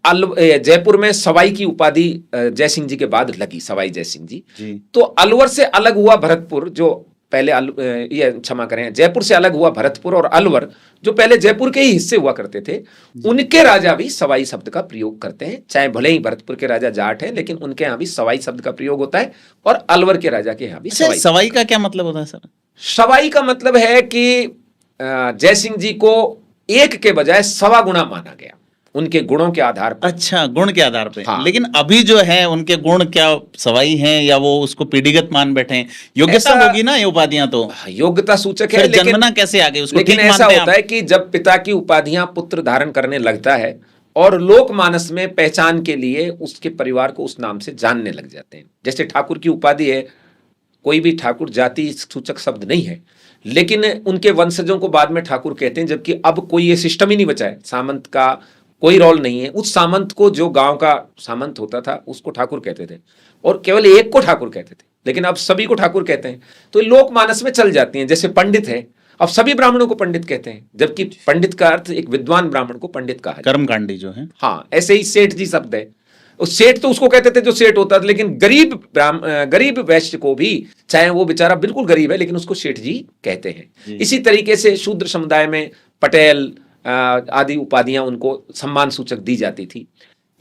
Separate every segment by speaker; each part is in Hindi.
Speaker 1: जयपुर में सवाई की उपाधि जयसिंह जी के बाद लगी, सवाई जयसिंह जी।
Speaker 2: जी।
Speaker 1: तो अलवर से अलग हुआ भरतपुर, जो पहले ये क्षमा करें, जयपुर से अलग हुआ भरतपुर और अलवर जो पहले जयपुर के ही हिस्से हुआ करते थे, उनके राजा भी सवाई शब्द का प्रयोग करते हैं। चाहे भले ही भरतपुर के राजा जाट हैं, लेकिन उनके यहाँ भी सवाई शब्द का प्रयोग होता है और अलवर के राजा के यहाँ भी सवाई।
Speaker 2: सवाई का क्या मतलब होता है सर?
Speaker 1: सवाई का मतलब है कि जयसिंह जी को एक के बजाय सवा गुना माना गया उनके गुणों के आधार पर।
Speaker 2: अच्छा, गुण के आधार पे।
Speaker 1: हाँ।
Speaker 2: लेकिन अभी जो है उनके गुण क्या सवाई हैं या वो उसको पीढ़ीगत मान बैठे हैं? योग्यता होगी ना ये उपाधियां तो।
Speaker 1: योग्यता सूचक है,
Speaker 2: लेकिन जन्मना कैसे आ गई उसको?
Speaker 1: लेकिन ऐसा होता है कि जब पिता की उपाधियां पुत्र धारण करने लगता है और लोकमानस में पहचान के लिए उसके परिवार को उस नाम से जानने लग जाते हैं। जैसे ठाकुर की उपाधि है, कोई भी ठाकुर जाति सूचक शब्द नहीं है, लेकिन उनके वंशजों को बाद में ठाकुर कहते हैं, जबकि अब कोई ये सिस्टम ही नहीं बचा है, सामंत का कोई रोल नहीं है। उस सामंत को, जो गांव का सामंत होता था, उसको ठाकुर कहते थे और केवल एक को ठाकुर कहते थे, लेकिन अब सभी को ठाकुर कहते हैं। तो लोकमानस में चल जाती हैं। जैसे पंडित है, अब सभी ब्राह्मणों को पंडित कहते हैं, जबकि पंडित का अर्थ एक विद्वान ब्राह्मण को पंडित कहा है,
Speaker 2: कर्मकांडी जो है।
Speaker 1: हाँ, ऐसे ही सेठ जी शब्द है, सेठ तो उसको कहते थे जो सेठ होता था, लेकिन गरीब वैश्य को भी, चाहे वो बेचारा बिल्कुल गरीब है, लेकिन उसको सेठ जी कहते हैं। इसी तरीके से शूद्र समुदाय में पटेल आदि उपाधियां उनको सम्मान सूचक दी जाती थी।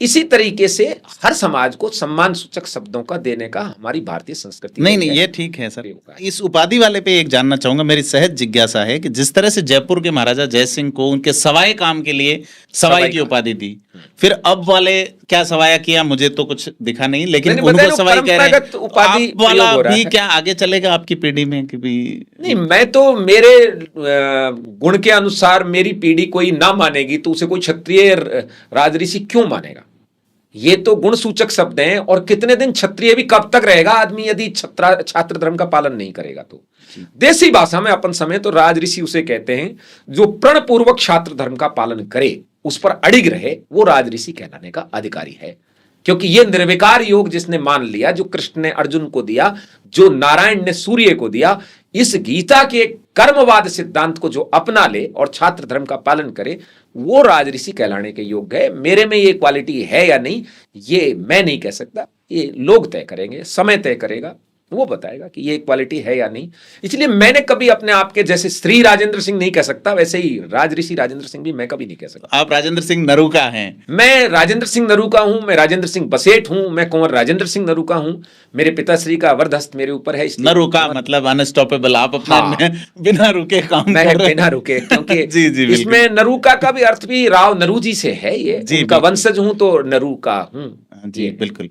Speaker 1: इसी तरीके से हर समाज को सम्मान सूचक शब्दों का देने का हमारी भारतीय संस्कृति
Speaker 2: नहीं ये ठीक है सर। इस उपाधि वाले पे एक जानना चाहूंगा, मेरी सहज जिज्ञासा है कि जिस तरह से जयपुर के महाराजा जयसिंह को उनके सवाई काम के लिए सवाई की उपाधि दी, फिर अब वाले क्या सवाया किया मुझे तो कुछ दिखा नहीं, लेकिन उनको सवाई कह रहे हैं। उपाधि वाला भी क्या आगे चलेगा आपकी पीढ़ी में कि भी?
Speaker 1: नहीं, मैं तो मेरे गुण के अनुसार मेरी पीढ़ी कोई ना मानेगी तो उसे कोई क्षत्रिय राजऋषि क्यों मानेगा? ये तो गुण सूचक शब्द हैं, और कितने दिन क्षत्रिय भी कब तक रहेगा आदमी यदि छात्र धर्म का पालन नहीं करेगा तो। देसी भाषा में अपन समय तो राजऋषि उसे कहते हैं जो प्रण पूर्वक छात्र धर्म का पालन करे, उस पर अड़िग रहे, वो राजऋषि कहलाने का अधिकारी है। क्योंकि ये निर्विकार योग जिसने मान लिया, जो कृष्ण ने अर्जुन को दिया, जो नारायण ने सूर्य को दिया, इस गीता के कर्मवाद सिद्धांत को जो अपना ले और छात्र धर्म का पालन करे, वो राजऋषि कहलाने के योग्य है। मेरे में ये क्वालिटी है या नहीं, ये मैं नहीं कह सकता, ये लोग तय करेंगे, समय तय करेगा, वो बताएगा कि ये क्वालिटी है या नहीं। इसलिए मैंने कभी अपने आप के जैसे श्री राजेंद्र सिंह नहीं कह सकता, वैसे ही राजऋषि राजेंद्र सिंह भी मैं कभी नहीं कह सकता।
Speaker 2: आप राजेंद्र सिंह नरूका हैं।
Speaker 1: मैं राजेंद्र सिंह नरूका हूं, मैं राजेंद्र सिंह बसेठ हूं, मैं कुंवर राजेंद्र सिंह नरूका हूं। मेरे पिताश्री का वरदहस्त मेरे ऊपर है।
Speaker 2: नरूका मतलब अनस्टॉपेबल, आप अपने
Speaker 1: हाँ,
Speaker 2: बिना रुके काम
Speaker 1: मैं
Speaker 2: कर रहे
Speaker 1: बिना रुके, क्योंकि
Speaker 2: जी,
Speaker 1: इसमें नरूका का भी अर्थ भी राव नरू जी से है, ये उनका वंशज हूं तो नरूका हूं।
Speaker 2: जी बिल्कुल।